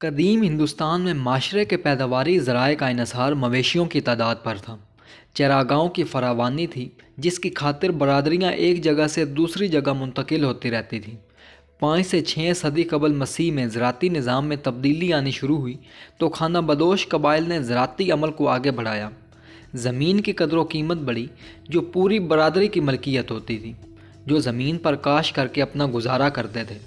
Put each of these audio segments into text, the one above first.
قدیم ہندوستان میں معاشرے کے پیداواری ذرائع کا انحصار مویشیوں کی تعداد پر تھا۔ چراگاہوں کی فراوانی تھی جس کی خاطر برادریاں ایک جگہ سے دوسری جگہ منتقل ہوتی رہتی تھیں۔ 5 سے 6 صدی قبل مسیح میں زراعتی نظام میں تبدیلی آنی شروع ہوئی تو خانہ بدوش قبائل نے زراعتی عمل کو آگے بڑھایا۔ زمین کی قدر و قیمت بڑھی جو پوری برادری کی ملکیت ہوتی تھی، جو زمین پر کاشت کر کے اپنا گزارا کرتے تھے۔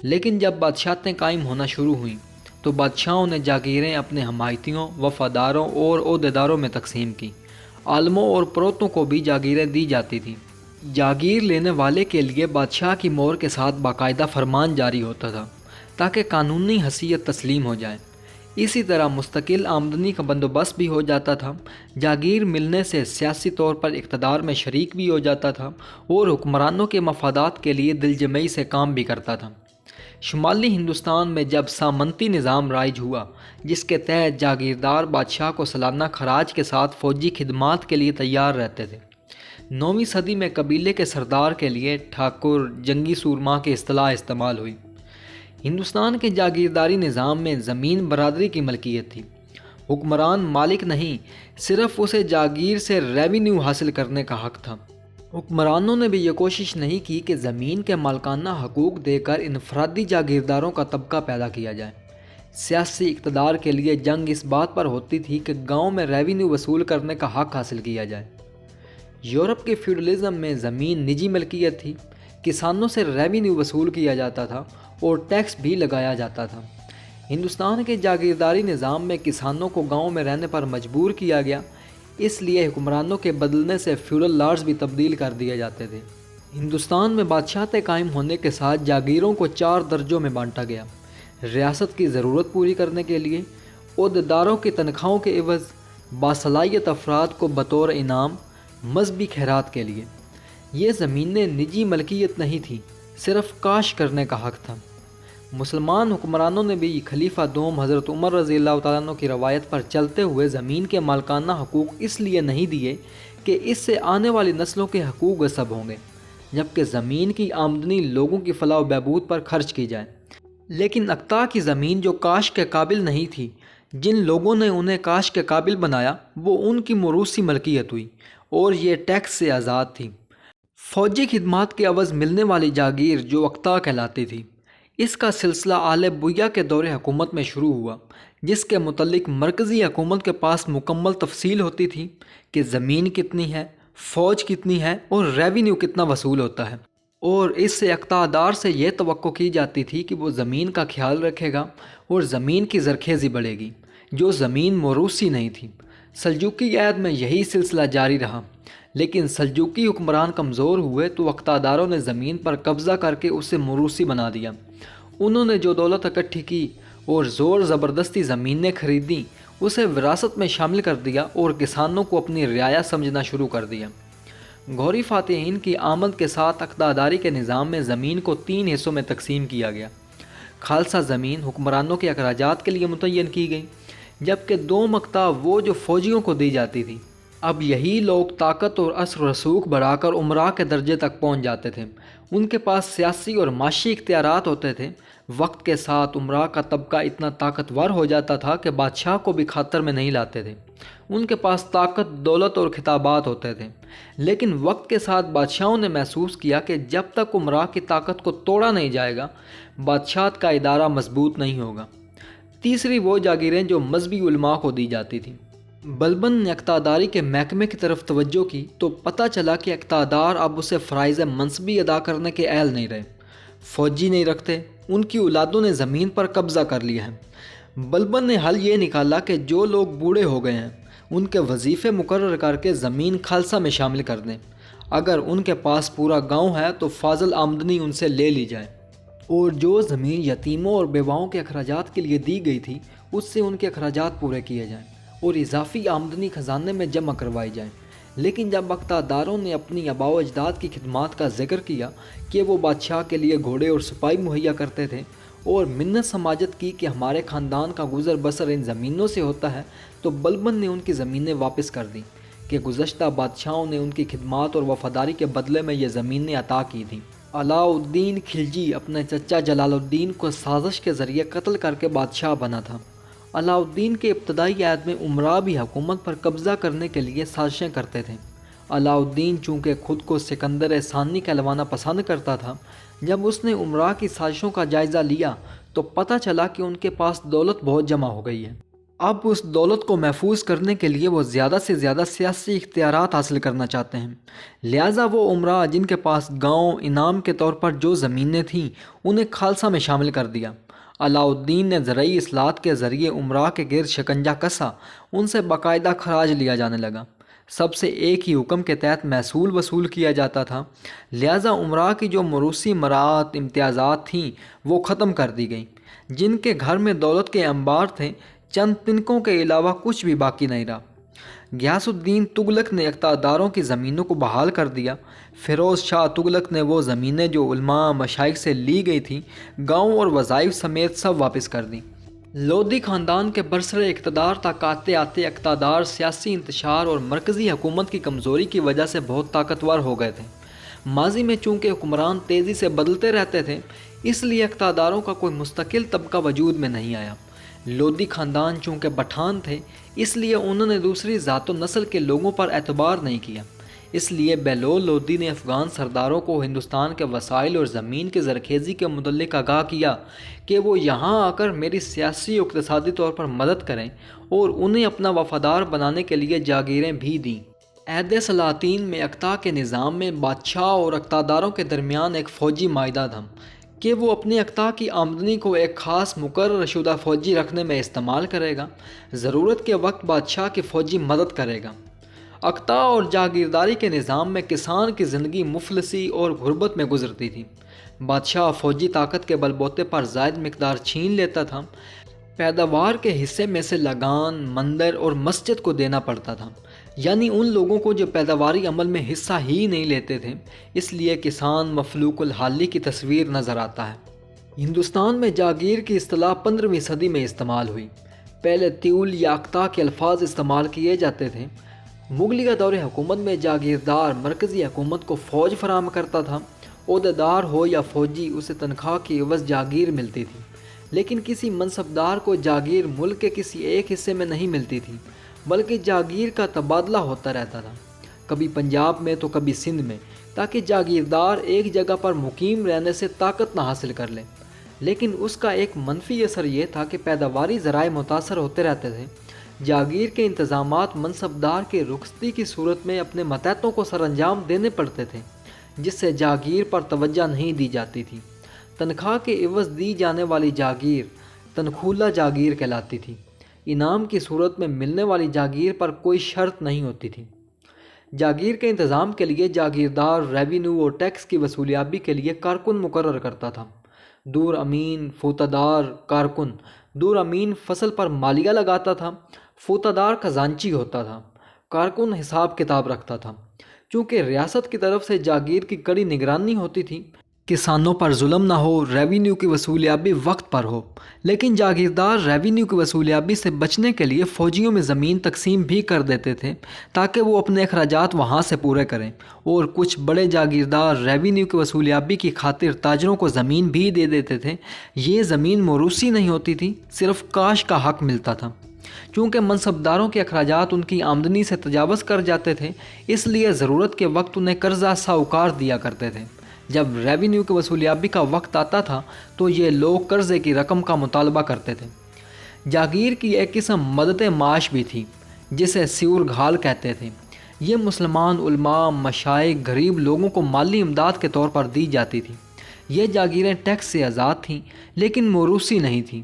لیکن جب بادشاہتیں قائم ہونا شروع ہوئیں تو بادشاہوں نے جاگیریں اپنے حمایتیوں، وفاداروں اور عہدیداروں میں تقسیم کی۔ عالموں اور پروتوں کو بھی جاگیریں دی جاتی تھیں۔ جاگیر لینے والے کے لیے بادشاہ کی مہر کے ساتھ باقاعدہ فرمان جاری ہوتا تھا تاکہ قانونی حیثیت تسلیم ہو جائے۔ اسی طرح مستقل آمدنی کا بندوبست بھی ہو جاتا تھا۔ جاگیر ملنے سے سیاسی طور پر اقتدار میں شریک بھی ہو جاتا تھا اور حکمرانوں کے مفادات کے لیے دل جمعی سے کام بھی کرتا تھا۔ شمالی ہندوستان میں جب سامنتی نظام رائج ہوا جس کے تحت جاگیردار بادشاہ کو سالانہ خراج کے ساتھ فوجی خدمات کے لیے تیار رہتے تھے۔ 9ویں صدی میں قبیلے کے سردار کے لیے ٹھاکر، جنگی سورما کی اصطلاح استعمال ہوئی۔ ہندوستان کے جاگیرداری نظام میں زمین برادری کی ملکیت تھی۔ حکمران مالک نہیں، صرف اسے جاگیر سے ریونیو حاصل کرنے کا حق تھا۔ حکمرانوں نے بھی یہ کوشش نہیں کی کہ زمین کے مالکانہ حقوق دے کر انفرادی جاگیرداروں کا طبقہ پیدا کیا جائے۔ سیاسی اقتدار کے لیے جنگ اس بات پر ہوتی تھی کہ گاؤں میں ریونیو وصول کرنے کا حق حاصل کیا جائے۔ یورپ کے فیوڈلزم میں زمین نجی ملکیت تھی، کسانوں سے ریونیو وصول کیا جاتا تھا اور ٹیکس بھی لگایا جاتا تھا۔ ہندوستان کے جاگیرداری نظام میں کسانوں کو گاؤں میں رہنے پر مجبور کیا گیا، اس لیے حکمرانوں کے بدلنے سے فیوڈل لاز بھی تبدیل کر دیے جاتے تھے۔ ہندوستان میں بادشاہتیں قائم ہونے کے ساتھ جاگیروں کو 4 درجوں میں بانٹا گیا: ریاست کی ضرورت پوری کرنے کے لیے، عہدیداروں کی تنخواہوں کے عوض، باصلاحیت افراد کو بطور انعام، مذہبی خیرات کے لیے۔ یہ زمینیں نجی ملکیت نہیں تھیں، صرف کاشت کرنے کا حق تھا۔ مسلمان حکمرانوں نے بھی خلیفہ دوم حضرت عمر رضی اللہ تعالیٰ عنہ کی روایت پر چلتے ہوئے زمین کے مالکانہ حقوق اس لیے نہیں دیے کہ اس سے آنے والی نسلوں کے حقوق غصب ہوں گے، جبکہ زمین کی آمدنی لوگوں کی فلاح و بہبود پر خرچ کی جائے۔ لیکن اقطاع کی زمین جو کاشت کے قابل نہیں تھی، جن لوگوں نے انہیں کاشت کے قابل بنایا، وہ ان کی موروثی ملکیت ہوئی اور یہ ٹیکس سے آزاد تھی۔ فوجی خدمات کے عوض ملنے والی جاگیر جو اقطاع کہلاتی تھی، اس کا سلسلہ آل بویہ کے دور حکومت میں شروع ہوا، جس کے متعلق مرکزی حکومت کے پاس مکمل تفصیل ہوتی تھی کہ زمین کتنی ہے، فوج کتنی ہے اور ریونیو کتنا وصول ہوتا ہے، اور اس سے اقطاع دار سے یہ توقع کی جاتی تھی کہ وہ زمین کا خیال رکھے گا اور زمین کی زرخیزی بڑھے گی، جو زمین موروثی نہیں تھی۔ سلجوقی عہد میں یہی سلسلہ جاری رہا، لیکن سلجوقی حکمران کمزور ہوئے تو اقطاع داروں نے زمین پر قبضہ کر کے اسے موروثی بنا دیا۔ انہوں نے جو دولت اکٹھی کی اور زور زبردستی زمینیں خریدیں، اسے وراثت میں شامل کر دیا اور کسانوں کو اپنی رعایا سمجھنا شروع کر دیا۔ گوری فاتحین کی آمد کے ساتھ اقتداری کے نظام میں زمین کو 3 حصوں میں تقسیم کیا گیا۔ خالصہ زمین حکمرانوں کے اخراجات کے لیے متعین کی گئی، جبکہ 2 مقطع وہ جو فوجیوں کو دی جاتی تھی۔ اب یہی لوگ طاقت اور اثر و رسوخ بڑھا کر امراء کے درجے تک پہنچ جاتے تھے۔ ان کے پاس سیاسی اور معاشی اختیارات ہوتے تھے۔ وقت کے ساتھ امراء کا طبقہ اتنا طاقتور ہو جاتا تھا کہ بادشاہ کو بھی خاطر میں نہیں لاتے تھے۔ ان کے پاس طاقت، دولت اور خطابات ہوتے تھے، لیکن وقت کے ساتھ بادشاہوں نے محسوس کیا کہ جب تک امراء کی طاقت کو توڑا نہیں جائے گا، بادشاہت کا ادارہ مضبوط نہیں ہوگا۔ تیسری وہ جاگیریں جو مذہبی علماء کو دی جاتی تھیں۔ بلبن نے اقتداری کے محکمے کی طرف توجہ کی تو پتہ چلا کہ اقتدار اب اسے فرائض منصبی ادا کرنے کے اہل نہیں رہے۔ فوجی نہیں رکھتے، ان کی اولادوں نے زمین پر قبضہ کر لیا ہے۔ بلبن نے حل یہ نکالا کہ جو لوگ بوڑھے ہو گئے ہیں ان کے وظیفے مقرر کر کے زمین خالصہ میں شامل کر دیں۔ اگر ان کے پاس پورا گاؤں ہے تو فاضل آمدنی ان سے لے لی جائے، اور جو زمین یتیموں اور بیواؤں کے اخراجات کے لیے دی گئی تھی اس سے ان کے اخراجات پورے کیے جائیں اور اضافی آمدنی خزانے میں جمع کروائی جائے۔ لیکن جب اقتداروں نے اپنی آباء و اجداد کی خدمات کا ذکر کیا کہ وہ بادشاہ کے لیے گھوڑے اور سپاہی مہیا کرتے تھے اور منت سماجت کی کہ ہمارے خاندان کا گزر بسر ان زمینوں سے ہوتا ہے، تو بلبن نے ان کی زمینیں واپس کر دیں کہ گزشتہ بادشاہوں نے ان کی خدمات اور وفاداری کے بدلے میں یہ زمینیں عطا کی تھیں۔ علاء الدین خلجی اپنے چچا جلال الدین کو سازش کے ذریعے قتل کر کے بادشاہ بنا تھا۔ علاء الدین کے ابتدائی عہد میں امراء بھی حکومت پر قبضہ کرنے کے لیے سازشیں کرتے تھے۔ علاء الدین چونکہ خود کو سکندر ثانی کہلوانا پسند کرتا تھا، جب اس نے امراء کی سازشوں کا جائزہ لیا تو پتہ چلا کہ ان کے پاس دولت بہت جمع ہو گئی ہے۔ اب اس دولت کو محفوظ کرنے کے لیے وہ زیادہ سے زیادہ سیاسی اختیارات حاصل کرنا چاہتے ہیں، لہٰذا وہ امراء جن کے پاس گاؤں انعام کے طور پر جو زمینیں تھیں انہیں خالصہ میں شامل کر دیا۔ علاء الدین نے زرعی اصلاحات کے ذریعے امراء کے گرد شکنجہ کسا، ان سے باقاعدہ خراج لیا جانے لگا، سب سے ایک ہی حکم کے تحت محصول وصول کیا جاتا تھا، لہٰذا امراء کی جو موروثی مراعات امتیازات تھیں وہ ختم کر دی گئیں۔ جن کے گھر میں دولت کے انبار تھے، چند تنکوں کے علاوہ کچھ بھی باقی نہیں رہا۔ غیاث الدین تغلق نے اقتداروں کی زمینوں کو بحال کر دیا۔ فیروز شاہ تغلق نے وہ زمینیں جو علماء مشائخ سے لی گئی تھیں گاؤں اور وظائف سمیت سب واپس کر دیں۔ لودھی خاندان کے برسر اقتدار تک آتے آتے اقتدار سیاسی انتشار اور مرکزی حکومت کی کمزوری کی وجہ سے بہت طاقتور ہو گئے تھے۔ ماضی میں چونکہ حکمران تیزی سے بدلتے رہتے تھے، اس لیے اقتداروں کا کوئی مستقل طبقہ وجود میں نہیں آیا۔ لودھی خاندان چونکہ پٹھان تھے، اس لیے انہوں نے دوسری ذات و نسل کے لوگوں پر اعتبار نہیں کیا۔ اس لیے بہلول لودھی نے افغان سرداروں کو ہندوستان کے وسائل اور زمین کے زرخیزی کے متعلق آگاہ کیا کہ وہ یہاں آ کر میری سیاسی و اقتصادی طور پر مدد کریں اور انہیں اپنا وفادار بنانے کے لیے جاگیریں بھی دیں۔ عہد سلاطین میں اقطاع کے نظام میں بادشاہ اور اقتداروں کے درمیان ایک فوجی معاہدہ تھا کہ وہ اپنے اقطاع کی آمدنی کو ایک خاص مقرر شدہ فوجی رکھنے میں استعمال کرے گا، ضرورت کے وقت بادشاہ کی فوجی مدد کرے گا۔ اقطاع اور جاگیرداری کے نظام میں کسان کی زندگی مفلسی اور غربت میں گزرتی تھی۔ بادشاہ فوجی طاقت کے بل بوتے پر زائد مقدار چھین لیتا تھا، پیداوار کے حصے میں سے لگان مندر اور مسجد کو دینا پڑتا تھا، یعنی ان لوگوں کو جو پیداواری عمل میں حصہ ہی نہیں لیتے تھے۔ اس لیے کسان مفلوک الحالی کی تصویر نظر آتا ہے۔ ہندوستان میں جاگیر کی اصطلاح 15ویں صدی میں استعمال ہوئی۔ پہلے تیول یا اقطاع کے الفاظ استعمال کیے جاتے تھے۔ مغلیہ دور حکومت میں جاگیردار مرکزی حکومت کو فوج فراہم کرتا تھا، عہدیدار ہو یا فوجی اسے تنخواہ کی عوض جاگیر ملتی تھی، لیکن کسی منصبدار کو جاگیر ملک کے کسی ایک حصے میں نہیں ملتی تھی، بلکہ جاگیر کا تبادلہ ہوتا رہتا تھا، کبھی پنجاب میں تو کبھی سندھ میں، تاکہ جاگیردار ایک جگہ پر مقیم رہنے سے طاقت نہ حاصل کر لے۔ لیکن اس کا ایک منفی اثر یہ تھا کہ پیداواری ذرائع متاثر ہوتے رہتے تھے۔ جاگیر کے انتظامات منصبدار کے رخصتی کی صورت میں اپنے ماتحتوں کو سر انجام دینے پڑتے تھے، جس سے جاگیر پر توجہ نہیں دی جاتی تھی۔ تنخواہ کے عوض دی جانے والی جاگیر تنخولہ جاگیر کہلاتی تھی۔ انعام کی صورت میں ملنے والی جاگیر پر کوئی شرط نہیں ہوتی تھی۔ جاگیر کے انتظام کے لیے جاگیردار ریونیو اور ٹیکس کی وصولیابی کے لیے کارکن مقرر کرتا تھا۔ دور امین، فوتادار، کارکن۔ دور امین فصل پر مالیہ لگاتا تھا، فوتادار خزانچی ہوتا تھا، کارکن حساب کتاب رکھتا تھا۔ چونکہ ریاست کی طرف سے جاگیر کی کڑی نگرانی ہوتی تھی، کسانوں پر ظلم نہ ہو، ریونیو کی وصولیابی وقت پر ہو، لیکن جاگیردار ریونیو کی وصولیابی سے بچنے کے لیے فوجیوں میں زمین تقسیم بھی کر دیتے تھے تاکہ وہ اپنے اخراجات وہاں سے پورے کریں، اور کچھ بڑے جاگیردار ریونیو کی وصولیابی کی خاطر تاجروں کو زمین بھی دے دیتے تھے۔ یہ زمین موروثی نہیں ہوتی تھی، صرف کاش کا حق ملتا تھا۔ چونکہ منصبداروں کے اخراجات ان کی آمدنی سے تجاوز کر جاتے تھے، اس لیے ضرورت کے وقت انہیں قرضہ ساہوکار دیا کرتے تھے۔ جب ریونیو کی وصولیابی کا وقت آتا تھا تو یہ لوگ قرضے کی رقم کا مطالبہ کرتے تھے۔ جاگیر کی ایک قسم مدت معاش بھی تھی، جسے سیور گھال کہتے تھے۔ یہ مسلمان علماء، مشائخ، غریب لوگوں کو مالی امداد کے طور پر دی جاتی تھی۔ یہ جاگیریں ٹیکس سے آزاد تھیں، لیکن موروثی نہیں تھیں۔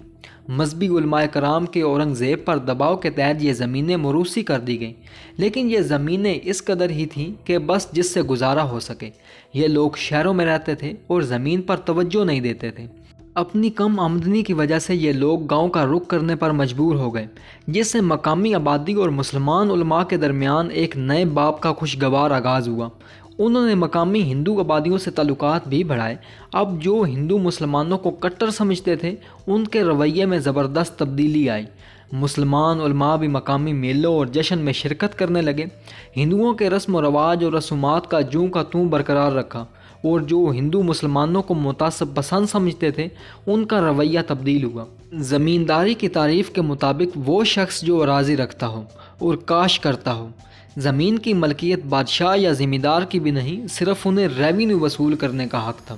مذہبی علماء کرام کے اورنگزیب پر دباؤ کے تحت یہ زمینیں موروثی کر دی گئیں، لیکن یہ زمینیں اس قدر ہی تھیں کہ بس جس سے گزارا ہو سکے۔ یہ لوگ شہروں میں رہتے تھے اور زمین پر توجہ نہیں دیتے تھے۔ اپنی کم آمدنی کی وجہ سے یہ لوگ گاؤں کا رخ کرنے پر مجبور ہو گئے، جس سے مقامی آبادی اور مسلمان علماء کے درمیان ایک نئے باب کا خوشگوار آغاز ہوا۔ انہوں نے مقامی ہندو آبادیوں سے تعلقات بھی بڑھائے۔ اب جو ہندو مسلمانوں کو کٹر سمجھتے تھے، ان کے رویے میں زبردست تبدیلی آئی۔ مسلمان علماء بھی مقامی میلوں اور جشن میں شرکت کرنے لگے۔ ہندوؤں کے رسم و رواج اور رسومات کا جوں کا توں برقرار رکھا۔ اور جو ہندو مسلمانوں کو متعصب پسند سمجھتے تھے ان کا رویہ تبدیل ہوا۔ زمینداری کی تعریف کے مطابق وہ شخص جو اراضی رکھتا ہو اور کاشت کرتا ہو۔ زمین کی ملکیت بادشاہ یا زمیندار کی بھی نہیں، صرف انہیں ریونیو وصول کرنے کا حق تھا۔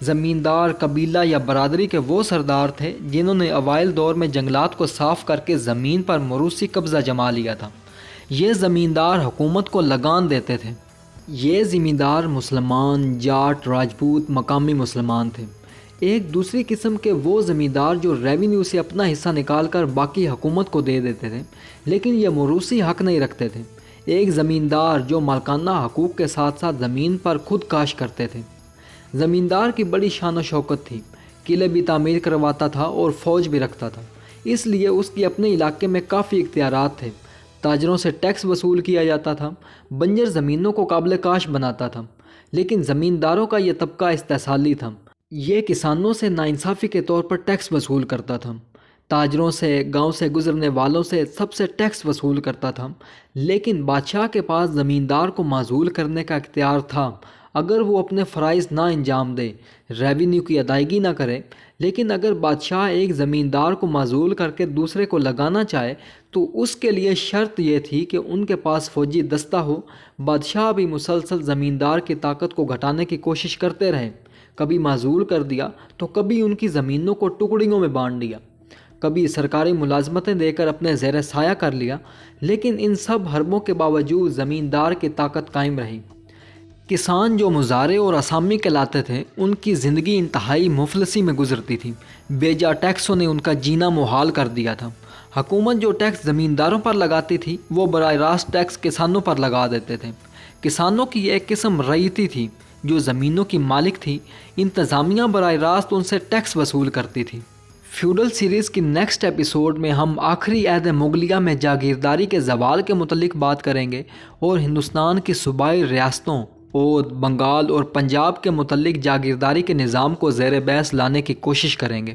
زمیندار قبیلہ یا برادری کے وہ سردار تھے جنہوں نے اوائل دور میں جنگلات کو صاف کر کے زمین پر موروثی قبضہ جما لیا تھا۔ یہ زمیندار حکومت کو لگان دیتے تھے۔ یہ زمیندار مسلمان، جاٹ، راجپوت، مقامی مسلمان تھے۔ ایک دوسری قسم کے وہ زمیندار جو ریونیو سے اپنا حصہ نکال کر باقی حکومت کو دے دیتے تھے، لیکن یہ موروثی حق نہیں رکھتے تھے۔ ایک زمیندار جو مالکانہ حقوق کے ساتھ ساتھ زمین پر خود کاشت کرتے تھے۔ زمیندار کی بڑی شان و شوکت تھی، قلعے بھی تعمیر کرواتا تھا اور فوج بھی رکھتا تھا، اس لیے اس کی اپنے علاقے میں کافی اختیارات تھے۔ تاجروں سے ٹیکس وصول کیا جاتا تھا، بنجر زمینوں کو قابل کاشت بناتا تھا، لیکن زمینداروں کا یہ طبقہ استحصالی تھا۔ یہ کسانوں سے ناانصافی کے طور پر ٹیکس وصول کرتا تھا، تاجروں سے، گاؤں سے گزرنے والوں سے سب سے ٹیکس وصول کرتا تھا، لیکن بادشاہ کے پاس زمیندار کو معزول کرنے کا اختیار تھا اگر وہ اپنے فرائض نہ انجام دے، ریونیو کی ادائیگی نہ کرے۔ لیکن اگر بادشاہ ایک زمیندار کو معزول کر کے دوسرے کو لگانا چاہے تو اس کے لیے شرط یہ تھی کہ ان کے پاس فوجی دستہ ہو۔ بادشاہ بھی مسلسل زمیندار کی طاقت کو گھٹانے کی کوشش کرتے رہے، کبھی معزول کر دیا تو کبھی ان کی زمینوں کو ٹکڑیوں میں بانٹ دیا، کبھی سرکاری ملازمتیں دے کر اپنے زیر سایہ کر لیا، لیکن ان سب حربوں کے باوجود زمیندار کی طاقت قائم رہی۔ کسان جو مزارع اور اسامی کہلاتے تھے، ان کی زندگی انتہائی مفلسی میں گزرتی تھی۔ بے جا ٹیکسوں نے ان کا جینا محال کر دیا تھا۔ حکومت جو ٹیکس زمینداروں پر لگاتی تھی وہ براہ راست ٹیکس کسانوں پر لگا دیتے تھے۔ کسانوں کی ایک قسم رعیتی تھی جو زمینوں کی مالک تھی، انتظامیہ براہ راست ان سے ٹیکس وصول کرتی تھی۔ فیوڈل سیریز کی نیکسٹ ایپیسوڈ میں ہم آخری عہد مغلیہ میں جاگیرداری کے زوال کے متعلق بات کریں گے اور ہندوستان کی صوبائی ریاستوں اودھ، بنگال اور پنجاب کے متعلق جاگیرداری کے نظام کو زیر بحث لانے کی کوشش کریں گے۔